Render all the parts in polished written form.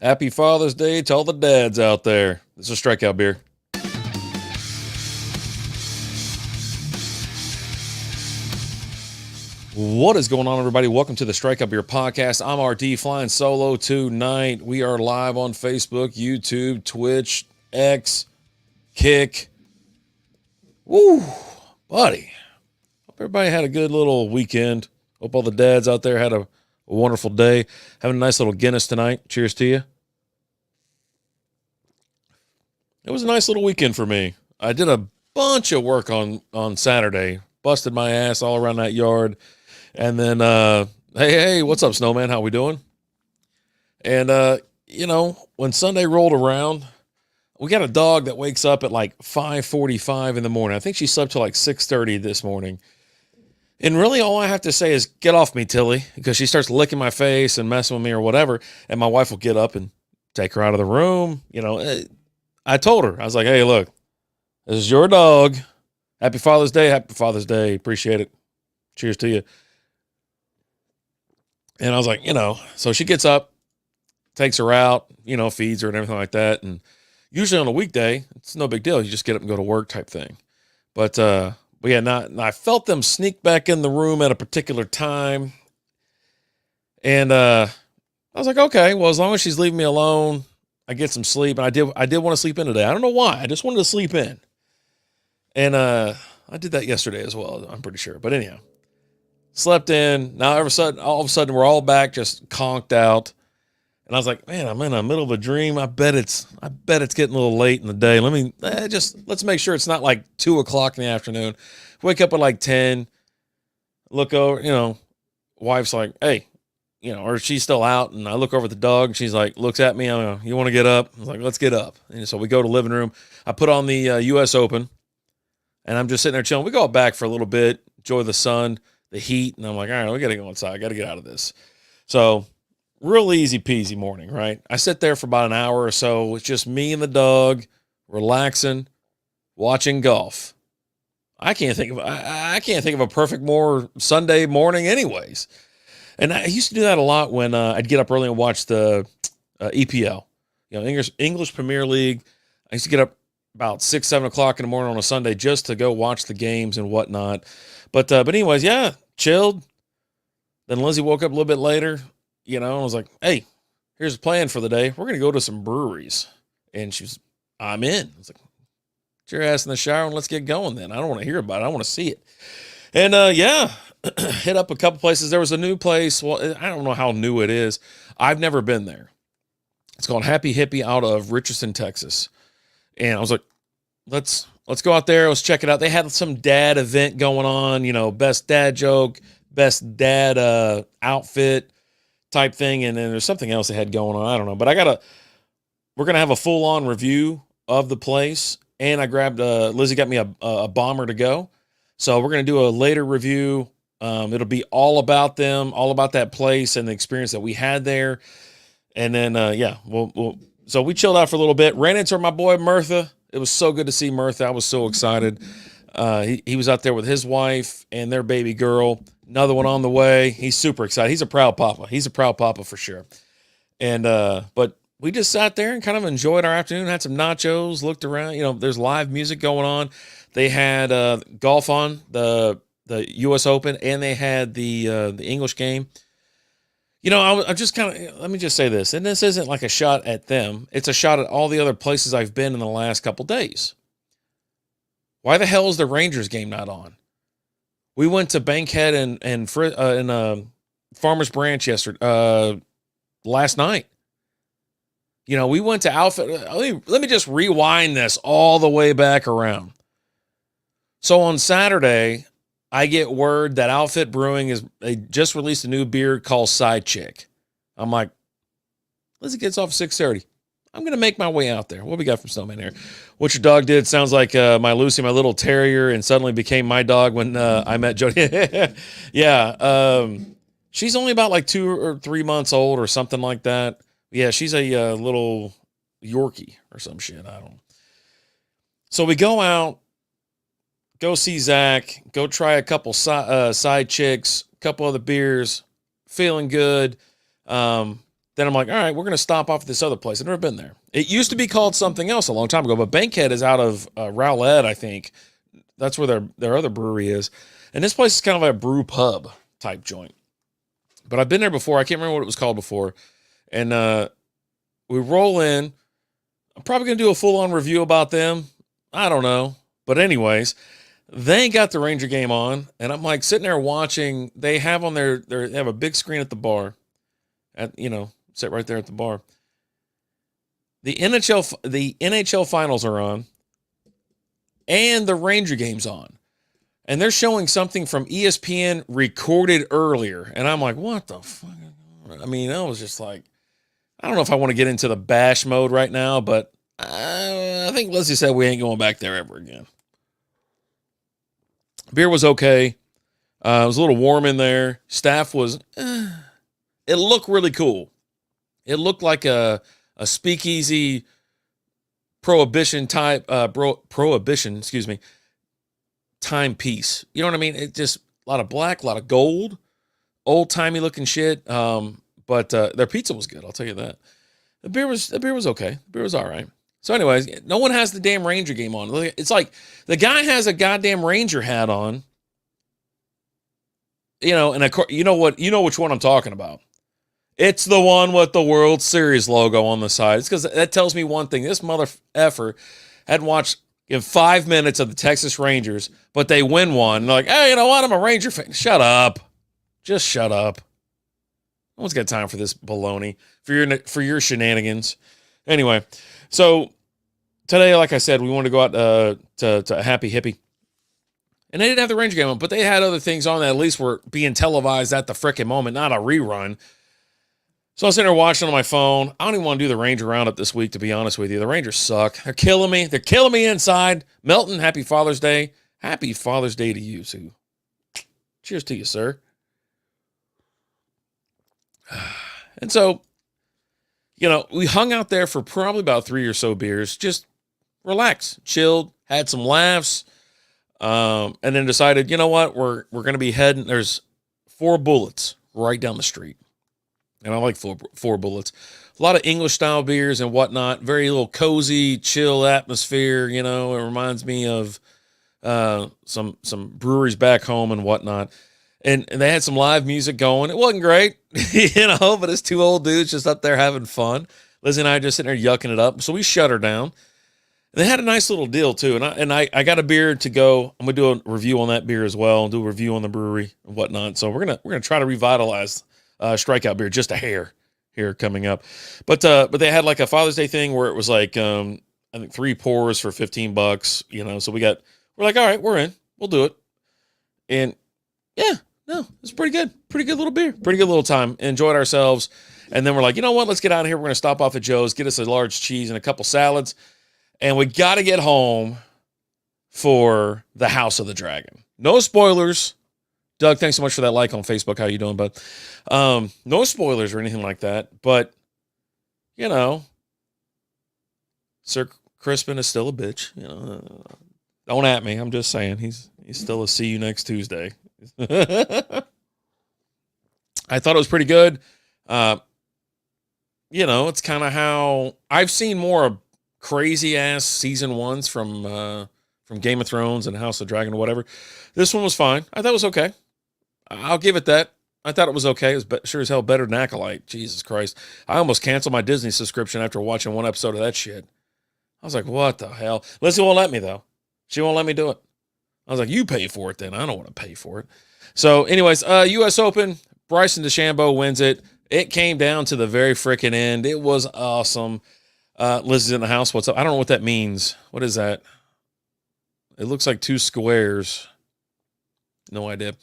Happy Father's Day to all the dads out there. This is Strikeout Beer. What is going on, everybody? Welcome to the Strikeout Beer Podcast. I'm RD flying solo tonight. We are live on Facebook, YouTube, Twitch, X, Kick. Woo, buddy. Hope everybody had a good little weekend. Hope all the dads out there had a wonderful day. Having a nice little Guinness tonight. Cheers to you. It was a nice little weekend for me. I did a bunch of work on Saturday. Busted my ass all around that yard. And then, hey, what's up, Snowman? How we doing? And, when Sunday rolled around, we got a dog that wakes up at like 5:45 in the morning. I think she slept till like 6:30 this morning. And really all I have to say is, get off me, Tilly, because she starts licking my face and messing with me or whatever. And my wife will get up and take her out of the room. I told her, I was like, hey, look, this is your dog. Happy Father's Day. Happy Father's Day. Appreciate it. Cheers to you. And I was like, so she gets up, takes her out, feeds her and everything like that. And usually on a weekday, it's no big deal. You just get up and go to work type thing. But yeah, I felt them sneak back in the room at a particular time. And I was like, okay, well, as long as she's leaving me alone, I get some sleep. And I did want to sleep in today. I don't know why. I just wanted to sleep in. And I did that yesterday as well, I'm pretty sure. But anyhow, slept in. Now, all of a sudden, we're all back, just conked out. And I was like, man, I'm in the middle of a dream. I bet it's getting a little late in the day. Let's make sure it's not like 2:00 in the afternoon. Wake up at like 10, look over, wife's like, hey, or she's still out. And I look over at the dog and she's like, looks at me. I'm like, you want to get up? I was like, let's get up. And so we go to the living room. I put on the US Open and I'm just sitting there chilling. We go out back for a little bit, enjoy the sun, the heat. And I'm like, all right, we got to go inside. I got to get out of this. So real easy peasy morning, right? I sit there for about an hour or so. It's just me and the dog relaxing, watching golf. I can't think of a perfect more Sunday morning anyways. And I used to do that a lot when I'd get up early and watch the EPL, English Premier League. I used to get up about 6, 7 o'clock in the morning on a Sunday just to go watch the games and whatnot. But anyways, yeah, chilled. Then Lizzie woke up a little bit later, and I was like, hey, here's the plan for the day. We're going to go to some breweries. And I'm in. I was like, get your ass in the shower and let's get going then. I don't want to hear about it. I want to see it. And yeah, hit up a couple places. There was a new place. Well, I don't know how new it is. I've never been there. It's called Happy Hippie out of Richardson, Texas. And I was like, let's go out there. Let's check it out. They had some dad event going on, best dad joke, best dad outfit type thing. And then there's something else they had going on. I don't know. But we're going to have a full on review of the place. And I grabbed, Lizzie got me a bomber to go. So we're going to do a later review. It'll be all about them, all about that place and the experience that we had there. And then, yeah, so we chilled out for a little bit, ran into my boy, Murtha. It was so good to see Murtha. I was so excited. He was out there with his wife and their baby girl, another one on the way. He's super excited. He's a proud papa for sure. And, but we just sat there and kind of enjoyed our afternoon, had some nachos, looked around, there's live music going on. They had golf on the US Open, and they had the English game. I'm just let me just say this, and this isn't like a shot at them. It's a shot at all the other places I've been in the last couple days. Why the hell is the Rangers game not on? We went to Bankhead and Farmers Branch last night. We went to Outfit. Let me just rewind this all the way back around. So on Saturday, I get word that Outfit Brewing they just released a new beer called Side Chick. I'm like, Lizzie gets off 6:30. I'm going to make my way out there. What we got from Snowman here? What your dog did sounds like my Lucy, my little terrier, and suddenly became my dog when I met Jody. Yeah. She's only about like 2 or 3 months old or something like that. Yeah, she's a little Yorkie or some shit. I don't know. So we go out. Go see Zach, go try a couple side chicks, a couple other beers, feeling good. then I'm like, all right, we're going to stop off at this other place. I've never been there. It used to be called something else a long time ago, but Bankhead is out of Rowlett, I think. That's where their other brewery is. And this place is kind of like a brew pub type joint. But I've been there before. I can't remember what it was called before. And we roll in. I'm probably going to do a full-on review about them. I don't know. But anyways, they ain't got the Ranger game on. And I'm like sitting there watching. They have on they have a big screen at the bar. Sit right there at the bar. The NHL finals are on. And the Ranger game's on. And they're showing something from ESPN recorded earlier. And I'm like, what the fuck? I mean, I was just like, I don't know if I want to get into the bash mode right now, but I think Leslie said we ain't going back there ever again. Beer was okay. It was a little warm in there. Staff was, it looked really cool. It looked like a speakeasy prohibition timepiece. You know what I mean? It just a lot of black, a lot of gold, old timey looking shit. But their pizza was good. I'll tell you that. The beer was okay. The beer was all right. So anyways, no one has the damn Ranger game on. It's like the guy has a goddamn Ranger hat on. And you know which one I'm talking about. It's the one with the World Series logo on the side. It's because that tells me one thing. This mother effer had watched 5 minutes of the Texas Rangers, but they win one. And they're like, hey, you know what? I'm a Ranger fan. Shut up. Just shut up. No one's got time for this baloney, for your shenanigans. Anyway, so today, like I said, we wanted to go out to a Happy Hippie. And they didn't have the Ranger game on, but they had other things on that at least were being televised at the frickin' moment, not a rerun. So I was sitting there watching on my phone. I don't even want to do the Ranger roundup this week, to be honest with you. The Rangers suck. They're killing me. They're killing me inside. Melton, happy Father's Day. Happy Father's Day to you, too. Cheers to you, sir. And so, we hung out there for probably about 3 or so beers. Just relax, chilled, had some laughs, and then decided, you know what? We're going to be heading. There's 4 Bullets right down the street. And I like four Bullets. A lot of English-style beers and whatnot. Very little cozy, chill atmosphere, It reminds me of some breweries back home and whatnot. And they had some live music going. It wasn't great, but it's 2 old dudes just up there having fun. Lizzie and I just sitting there yucking it up. So we shut her down. And they had a nice little deal, too. And I got a beer to go. I'm going to do a review on that beer as well and do a review on the brewery and whatnot. So we're gonna try to revitalize Strikeout Beer, just a hair here coming up. But they had like a Father's Day thing where it was like, I think 3 pours for $15, so we're like, all right, we're in, we'll do it. And yeah, no, it's pretty good little beer, pretty good little time. Enjoyed ourselves. And then we're like, you know what? Let's get out of here. We're going to stop off at Joe's, get us a large cheese and a couple salads. And we got to get home for the House of the Dragon. No spoilers. Doug, thanks so much for that like on Facebook. How you doing, bud? No spoilers or anything like that. But, Sir Crispin is still a bitch. Don't at me. I'm just saying. He's still a see you next Tuesday. I thought it was pretty good. It's kind of how I've seen more crazy ass season 1s from Game of Thrones and House of Dragon or whatever. This one was fine. I thought it was okay. I'll give it that. I thought it was okay. It was sure as hell better than Acolyte. Jesus Christ. I almost canceled my Disney subscription after watching one episode of that shit. I was like, what the hell? Lizzie won't let me, though. She won't let me do it. I was like, you pay for it then. I don't want to pay for it. So, anyways, U.S. Open, Bryson DeChambeau wins it. It came down to the very freaking end. It was awesome. Lizzie's in the house. What's up? I don't know what that means. What is that? It looks like 2 squares. No idea.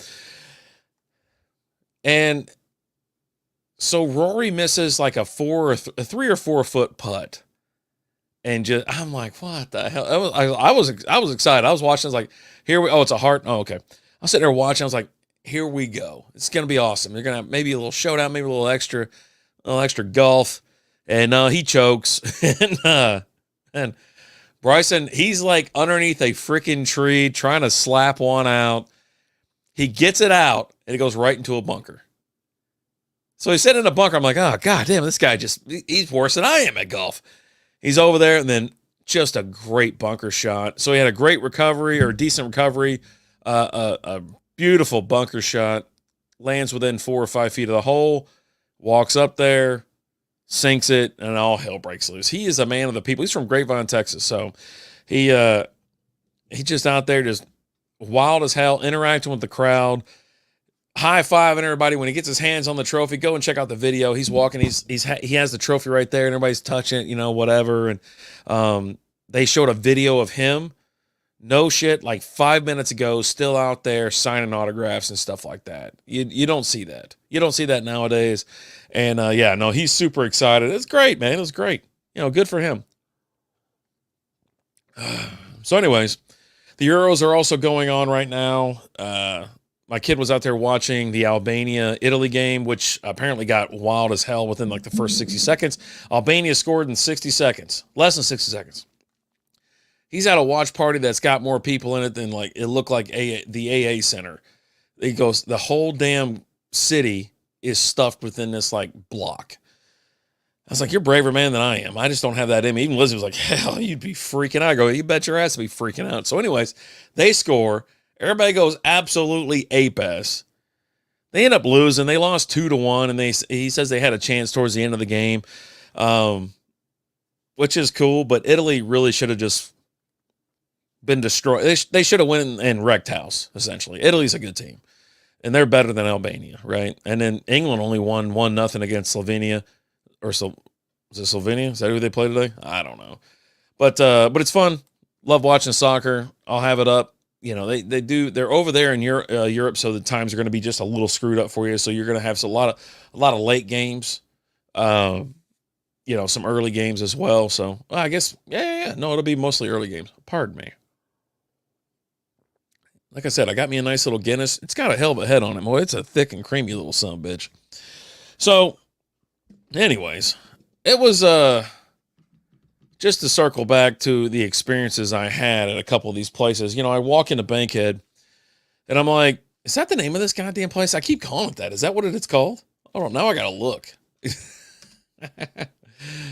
And so Rory misses like a 3 or 4 foot putt. And I'm like, what the hell? I was excited. I was watching. I was like, it's a heart. Oh, okay. I was sitting there watching. I was like, here we go. It's going to be awesome. They're going to have maybe a little showdown, maybe a little extra golf. And he chokes. and Bryson, he's like underneath a freaking tree trying to slap one out. He gets it out, and it goes right into a bunker. So he's sitting in a bunker. I'm like, oh, God damn, this guy he's worse than I am at golf. He's over there, and then just a great bunker shot. So he had a great recovery or decent recovery, a beautiful bunker shot, lands within 4 or 5 feet of the hole, walks up there, sinks it, and all hell breaks loose. He is a man of the people. He's from Grapevine, Texas. So he's just out there just wild as hell, interacting with the crowd, high-fiving everybody. When he gets his hands on the trophy, go and check out the video. He's walking. He has the trophy right there, and everybody's touching it, whatever. And they showed a video of him, no shit, like 5 minutes ago, still out there signing autographs and stuff like that. You don't see that. You don't see that nowadays. And, he's super excited. It's great, man. It was great. Good for him. So anyways, the Euros are also going on right now. My kid was out there watching the Albania-Italy game, which apparently got wild as hell within like the first 60 seconds. Albania scored in 60 seconds, less than 60 seconds. He's at a watch party that's got more people in it than like it looked like the AA Center. He goes, the whole damn city is stuffed within this like block. I was like, you're a braver man than I am. I just don't have that in me. Even Lizzie was like, hell, you'd be freaking out. I go, you bet your ass to be freaking out. So anyways, they score. Everybody goes absolutely ape-ass. They end up losing. They lost 2-1, and he says they had a chance towards the end of the game, which is cool, but Italy really should have just been destroyed. They should have went and wrecked house, essentially. Italy's a good team, and they're better than Albania, right? And then England only won 1-0 against Slovenia. Was it Slovenia? Is that who they play today? I don't know. But it's fun. Love watching soccer. I'll have it up. They're over there in Europe, so the times are going to be just a little screwed up for you. So you're going to have a lot of late games, some early games as well. So I guess, no, it'll be mostly early games. Pardon me. Like I said, I got me a nice little Guinness. It's got a hell of a head on it. Boy, it's a thick and creamy little son of a bitch. So anyways, it was just to circle back to the experiences I had at a couple of these places. I walk into Bankhead, and I'm like, is that the name of this goddamn place? I keep calling it that. Is that what it's called? I don't know. I got to look.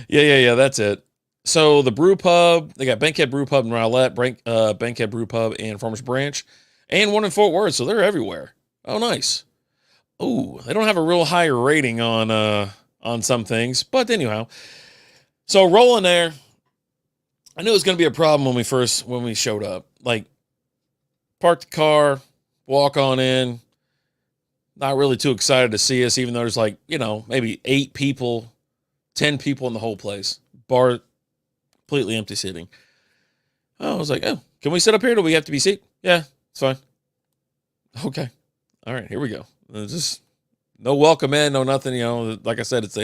Yeah, that's it. So the brew pub, they got Bankhead Brew Pub in Rowlett, Bankhead Brew Pub in Farmers Branch, and one in Fort Worth, so they're everywhere. Oh, nice. Oh, they don't have a real high rating on some things, but anyhow. So rolling there, I knew it was going to be a problem when we showed up. Like, park the car, walk on in, not really too excited to see us, even though there's like, maybe 8 people, 10 people in the whole place. Bar, completely empty seating. I was like, oh, can we sit up here? Do we have to be seated? Yeah, it's fine. Okay. All right, here we go. Just no welcome in, no nothing. Like I said, it's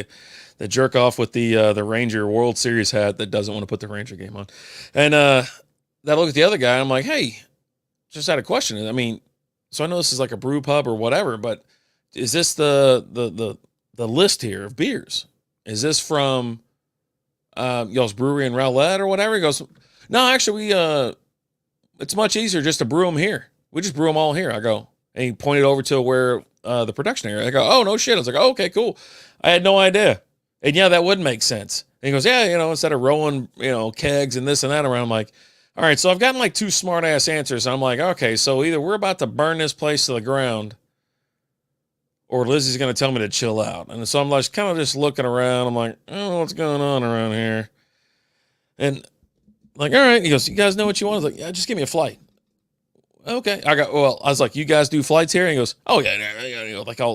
the jerk off with the Ranger World Series hat that doesn't want to put the Ranger game on. And I look at the other guy, and I'm like, hey, just had a question. I mean, so I know this is like a brew pub or whatever, but is this the list here of beers? Is this from y'all's brewery in Rowlett or whatever? He goes, no, actually, it's much easier just to brew them here. We just brew them all here. I go, and he pointed over to where the production area. I go, oh, no shit. I was like, oh, okay, cool. I had no idea. And yeah, that would make sense. And he goes, yeah, instead of rolling, kegs and this and that around, I'm like, all right, so I've gotten like 2 smart ass answers. I'm like, okay, so either we're about to burn this place to the ground or Lizzie's going to tell me to chill out. And so I'm like, kind of just looking around. I'm like, I don't know what's going on around here. And like, all right. He goes, you guys know what you want? I was like, yeah, just give me a flight. Okay. I was like, you guys do flights here? And he goes, oh yeah.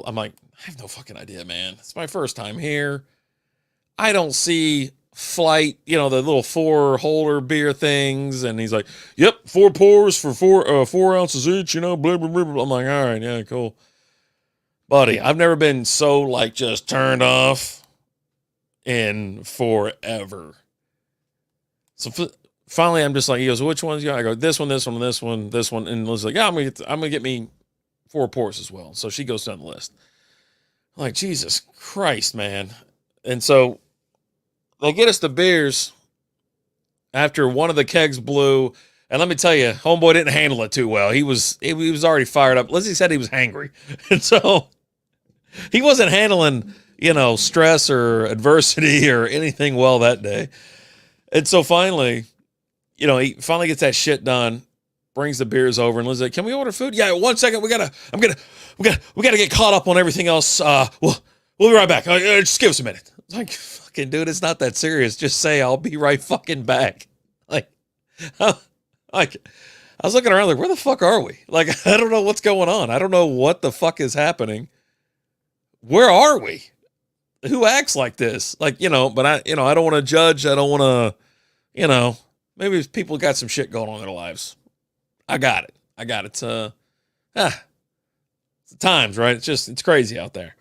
I'm like, I have no fucking idea, man. It's my first time here. I don't see flight, the little 4-holder beer things. And he's like, yep, 4 pours for 4 ounces each, blah, blah, blah, blah. I'm like, all right, yeah, cool. Buddy, I've never been so like just turned off in forever. So finally, I'm just like, he goes, which ones? I go, this one, this one, this one, this one. And Liz's like, yeah, I'm gonna get me 4 pours as well. So she goes down the list. I'm like, Jesus Christ, man. And so they get us the beers after one of the kegs blew. And let me tell you, homeboy didn't handle it too well. He was already fired up. Lizzie said he was hangry. And so He wasn't handling, stress or adversity or anything well that day. And so finally, he finally gets that shit done, brings the beers over, and Liz's like, "Can we order food?" "Yeah, 1 second. We gotta get caught up on everything else. We'll be right back. Just give us a minute." It's like, fucking dude, it's not that serious. Just say I'll be right fucking back. Like, I was looking around like, where the fuck are we? Like, I don't know what's going on. I don't know what the fuck is happening. Where are we? Who acts like this? Like, but I don't want to judge. I don't want to, maybe people got some shit going on in their lives. I got it. It's the times, right? It's crazy out there.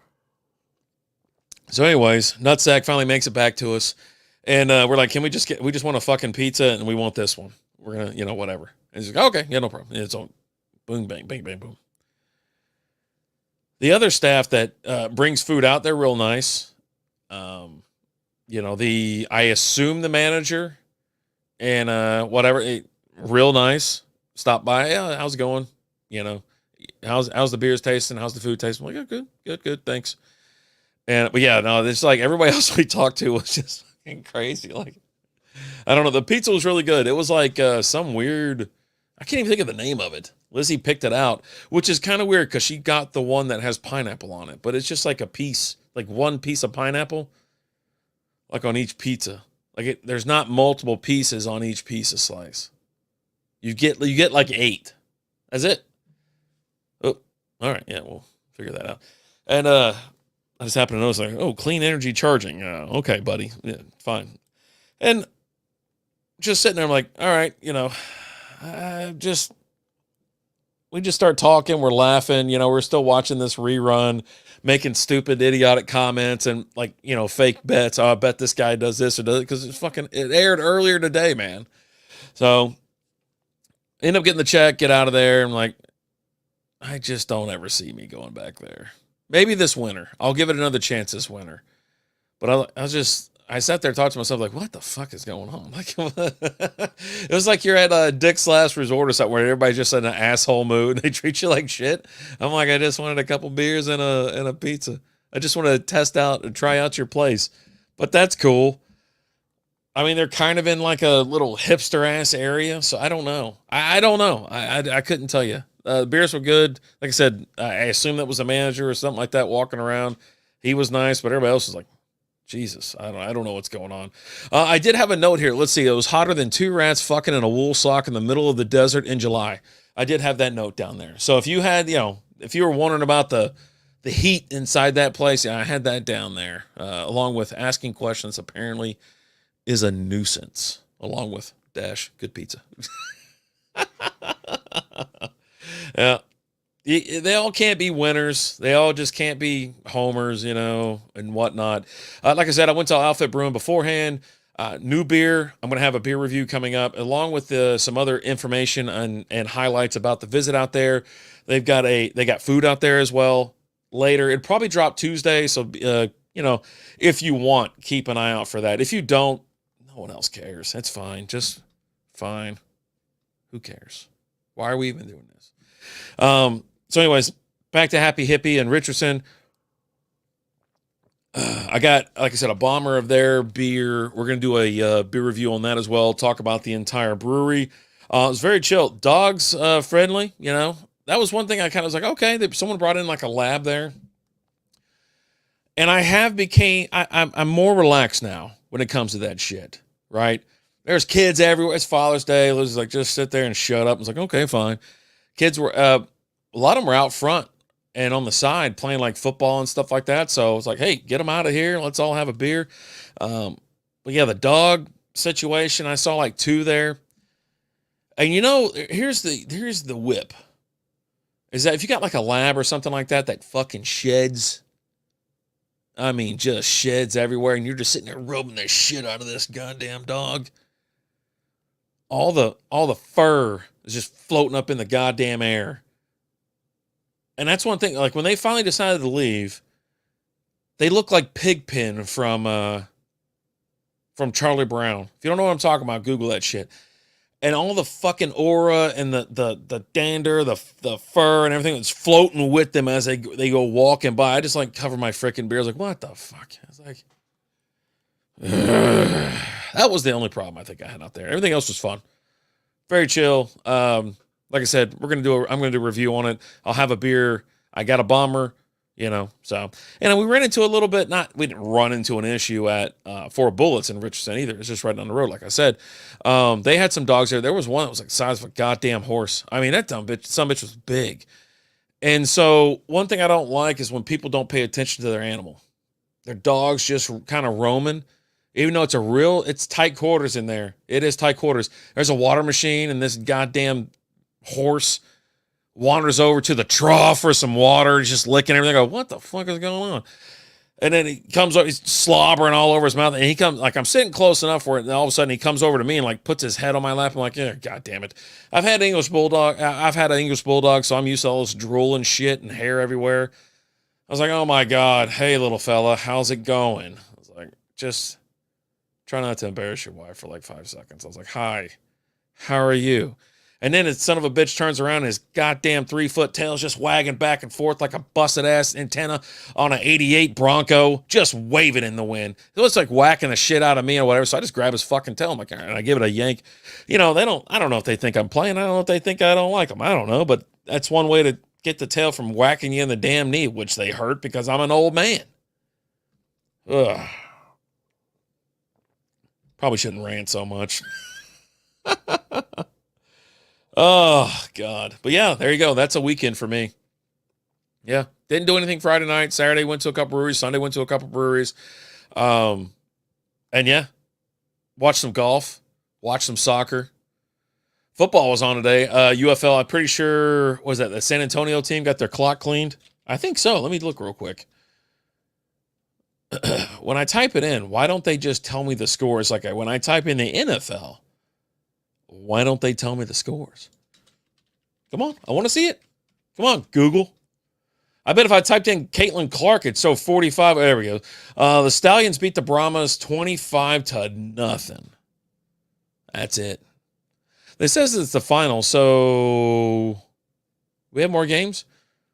So anyways, Nutsack finally makes it back to us. And we're like, we just want a fucking pizza and we want this one. We're going to, whatever. And he's like, okay, yeah, no problem. And it's on boom, bang, bang, bang, boom. The other staff that brings food out, they're real nice. I assume the manager and whatever, real nice. Stop by. Yeah, how's it going? How's the beers tasting? How's the food tasting? I'm like, oh, good, thanks. But yeah, no, it's like everybody else we talked to was just fucking crazy. Like, I don't know. The pizza was really good. It was like some weird, I can't even think of the name of it. Lizzie picked it out, which is kind of weird because she got the one that has pineapple on it, but it's just like a piece, like one piece of pineapple, like on each pizza. Like there's not multiple pieces on each pizza slice. You get like 8. That's it. Oh, all right. Yeah, we'll figure that out. And I just happened to notice, like, oh, clean energy charging. Okay, buddy. Yeah, fine. And just sitting there, I'm like, all right, we just start talking. We're laughing. We're still watching this rerun, making stupid, idiotic comments and like, fake bets. Oh, I bet this guy does this or does it because it aired earlier today, man. So end up getting the check, get out of there. I'm like, I just don't ever see me going back there. Maybe this winter. I'll give it another chance this winter. But I sat there and talked to myself like, what the fuck is going on? Like, it was like you're at Dick's Last Resort or something where everybody's just in an asshole mood and they treat you like shit. I'm like, I just wanted a couple beers and a pizza. I just wanted to test out and try out your place. But that's cool. I mean, they're kind of in like a little hipster ass area, so I don't know. I don't know. I couldn't tell you. The beers were good. Like I said, I assume that was a manager or something like that walking around. He was nice, but everybody else was like, Jesus, I don't know what's going on. I did have a note here. Let's see. It was hotter than 2 rats fucking in a wool sock in the middle of the desert in July. I did have that note down there. So if you had, if you were wondering about the heat inside that place, I had that down there, along with asking questions apparently is a nuisance, along with dash good pizza. Yeah. They all can't be winners. They all just can't be homers, and whatnot. Like I said, I went to Outfit Brewing beforehand. New beer. I'm going to have a beer review coming up, along with some other information and highlights about the visit out there. They got food out there as well later. It'd probably drop Tuesday. So, if you want, keep an eye out for that. If you don't, no one else cares. That's fine. Just fine. Who cares? Why are we even doing this? So anyways, back to Happy Hippie and Richardson. I got, like I said, a bomber of their beer. We're going to do a beer review on that as well. Talk about the entire brewery. It was very chill. Dogs friendly, That was one thing I kind of was like, okay, someone brought in like a lab there. And I'm more relaxed now when it comes to that shit, right? There's kids everywhere. It's Father's Day. It was like, just sit there and shut up. I was like, okay, fine. Kids were, a lot of them were out front and on the side playing like football and stuff like that. So it's like, hey, get them out of here. Let's all have a beer. But yeah, the dog situation, I saw like 2 there. And here's the whip. Is that if you got like a lab or something like that fucking sheds, I mean, just sheds everywhere, and you're just sitting there rubbing the shit out of this goddamn dog. All the fur is just floating up in the goddamn air. And that's one thing, like when they finally decided to leave, they look like Pigpen from Charlie Brown. If you don't know what I'm talking about, Google that shit. and all the fucking aura and the dander, the fur and everything that's floating with them as they go walking by. I just like cover my freaking beer. I was like, what the fuck? I was like, that was the only problem I think I had out there. Everything else was fun. Very chill. Like I said, I'm gonna do a review on it. I'll have a beer. I got a bomber, so, and we ran into a little bit, we didn't run into an issue at 4 Bullets in Richardson either. It's just right down the road. Like I said, they had some dogs there. There was one that was like the size of a goddamn horse. I mean, that some bitch was big. And so one thing I don't like is when people don't pay attention to their animal. Their dog's just kind of roaming. Even though it's tight quarters in there. It is tight quarters. There's a water machine and this goddamn horse wanders over to the trough for some water. He's just licking everything. I go, what the fuck is going on? And then he comes up, he's slobbering all over his mouth. And he comes, like, I'm sitting close enough for it. And all of a sudden he comes over to me and like puts his head on my lap. I'm like, yeah, God damn it. I've had an English bulldog, so I'm used to all this drool and shit and hair everywhere. I was like, oh my God. Hey, little fella, how's it going? I was like, just try not to embarrass your wife for like 5 seconds. I was like, hi, how are you? And then his son of a bitch turns around and his goddamn 3-foot tail's just wagging back and forth like a busted ass antenna on an 88 Bronco, just waving in the wind. It looks like whacking the shit out of me or whatever. So I just grab his fucking tail. I'm like, all right, and I give it a yank. I don't know if they think I'm playing. I don't know if they think I don't like them. I don't know. But that's one way to get the tail from whacking you in the damn knee, which they hurt because I'm an old man. Ugh. Probably shouldn't rant so much. Oh, God. But yeah, there you go. That's a weekend for me. Yeah. Didn't do anything Friday night. Saturday went to a couple breweries. Sunday went to a couple breweries. And yeah, watched some golf. Watched some soccer. Football was on today. UFL, I'm pretty sure, was that the San Antonio team got their clock cleaned? I think so. Let me look real quick. When I type it in, why don't they just tell me the scores? Like when I type in the NFL, why don't they tell me the scores? Come on, I want to see it. Come on, Google. I bet if I typed in Caitlin Clark, it'd show 45. There we go. The Stallions beat the Brahmas 25-0. That's it. It says it's the final, so we have more games.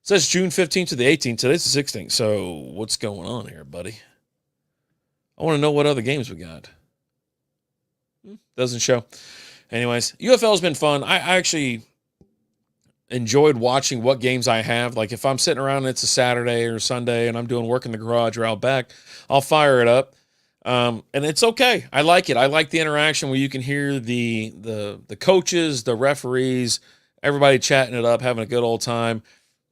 It says June 15th to the 18th. Today's the 16th. So what's going on here, buddy? I want to know what other games we got. Doesn't show. Anyways, UFL's been fun. I actually enjoyed watching what games I have. Like if I'm sitting around and it's a Saturday or Sunday and I'm doing work in the garage or out back, I'll fire it up. And it's okay. I like it. I like the interaction where you can hear the coaches, the referees, everybody chatting it up, having a good old time.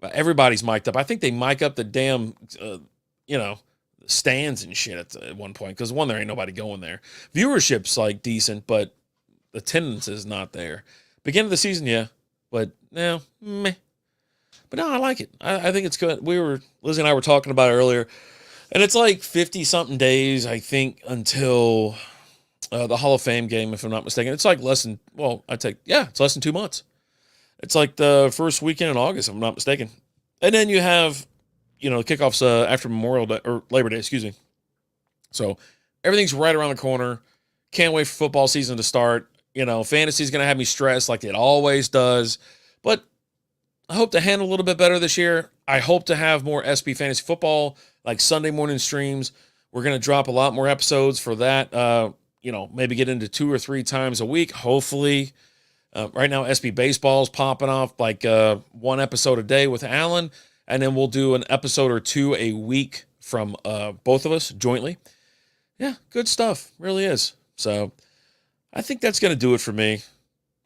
Everybody's mic'd up. I think they mic up the damn, stands and shit at one point because there ain't nobody going there. Viewership's like decent, but attendance is not there. Beginning of the season, yeah, but no, meh. But no, I like it. I think it's good. Lizzie and I were talking about it earlier, and it's like 50-something days, I think, until the Hall of Fame game, if I'm not mistaken. It's like it's less than 2 months. It's like the first weekend in August, if I'm not mistaken. And then you have, kickoffs after Memorial Day, or Labor Day, excuse me. So everything's right around the corner. Can't wait for football season to start. Fantasy's going to have me stressed like it always does. But I hope to handle a little bit better this year. I hope to have more SB Fantasy Football, like Sunday morning streams. We're going to drop a lot more episodes for that. Maybe get into 2 or 3 times a week, hopefully. Right now, SB Baseball's popping off like 1 episode a day with Alan, and then we'll do an episode or 2 a week from both of us jointly. Yeah, good stuff. Really is. So I think that's going to do it for me.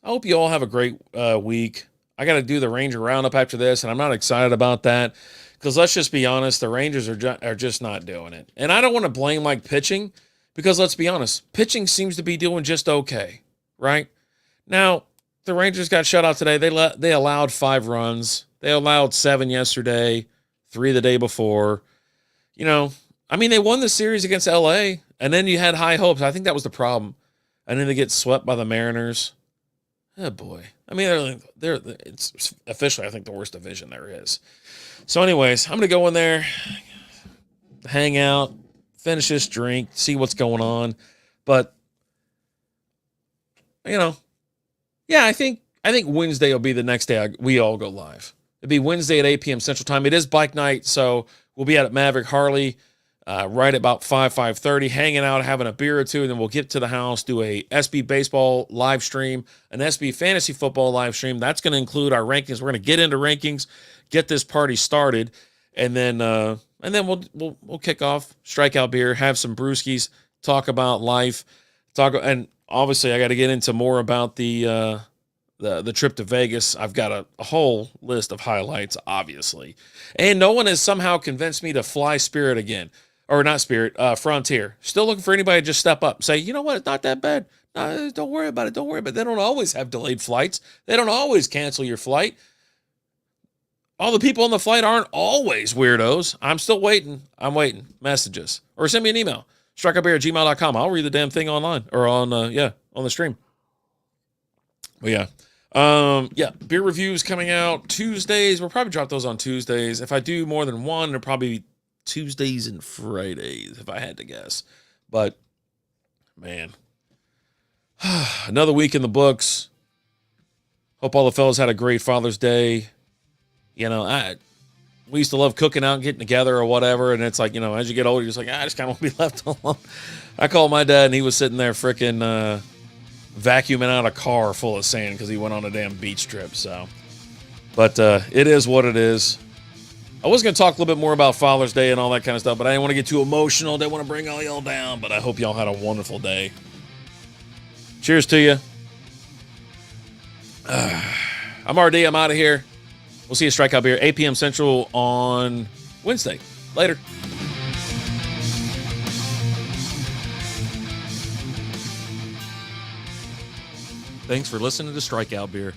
I hope you all have a great week. I got to do the Ranger Roundup after this, and I'm not excited about that because let's just be honest, the Rangers are just not doing it. And I don't want to blame pitching because let's be honest, pitching seems to be doing just okay, right? Now, the Rangers got shut out today. They allowed 5 runs. They allowed 7 yesterday, 3 the day before. They won the series against LA, and then you had high hopes. I think that was the problem. And then they get swept by the Mariners. Oh, boy. It's officially, I think, the worst division there is. So, anyways, I'm going to go in there, hang out, finish this drink, see what's going on. But, Yeah, I think Wednesday will be the next day we all go live. It'll be Wednesday at 8 p.m. Central Time. It is bike night, so we'll be out at Maverick Harley right about 5:30, hanging out, having a beer or two, and then we'll get to the house, do a SB baseball live stream, an SB fantasy football live stream. That's going to include our rankings. We're going to get into rankings, get this party started, and then we'll kick off Strikeout Beer, have some brewskis, talk about life, and obviously I got to get into more about the trip to Vegas. I've got a whole list of highlights, obviously. And no one has somehow convinced me to fly Spirit again. Or not Spirit, Frontier. Still looking for anybody to just step up and say, you know what, it's not that bad. No, don't worry about it. Don't worry about it. They don't always have delayed flights. They don't always cancel your flight. All the people on the flight aren't always weirdos. I'm still waiting. I'm waiting. Messages. Or send me an email. strikeoutbeer@gmail.com. I'll read the damn thing online. Or on the stream. But yeah. Beer reviews coming out Tuesdays. We'll probably drop those on Tuesdays. If I do more than one, it'll probably be Tuesdays and Fridays, if I had to guess. But, man, another week in the books. Hope all the fellas had a great Father's Day. You know, we used to love cooking out and getting together or whatever, and it's like, you know, as you get older, you're just like, I just kind of want to be left alone. I called my dad, and he was sitting there freaking vacuuming out a car full of sand because he went on a damn beach trip. So, but it is what it is. I was going to talk a little bit more about Father's Day and all that kind of stuff, but I didn't want to get too emotional. Didn't want to bring all y'all down, but I hope y'all had a wonderful day. Cheers to you. I'm RD. I'm out of here. We'll see you at Strikeout Beer, 8 p.m. Central on Wednesday. Later. Thanks for listening to Strikeout Beer.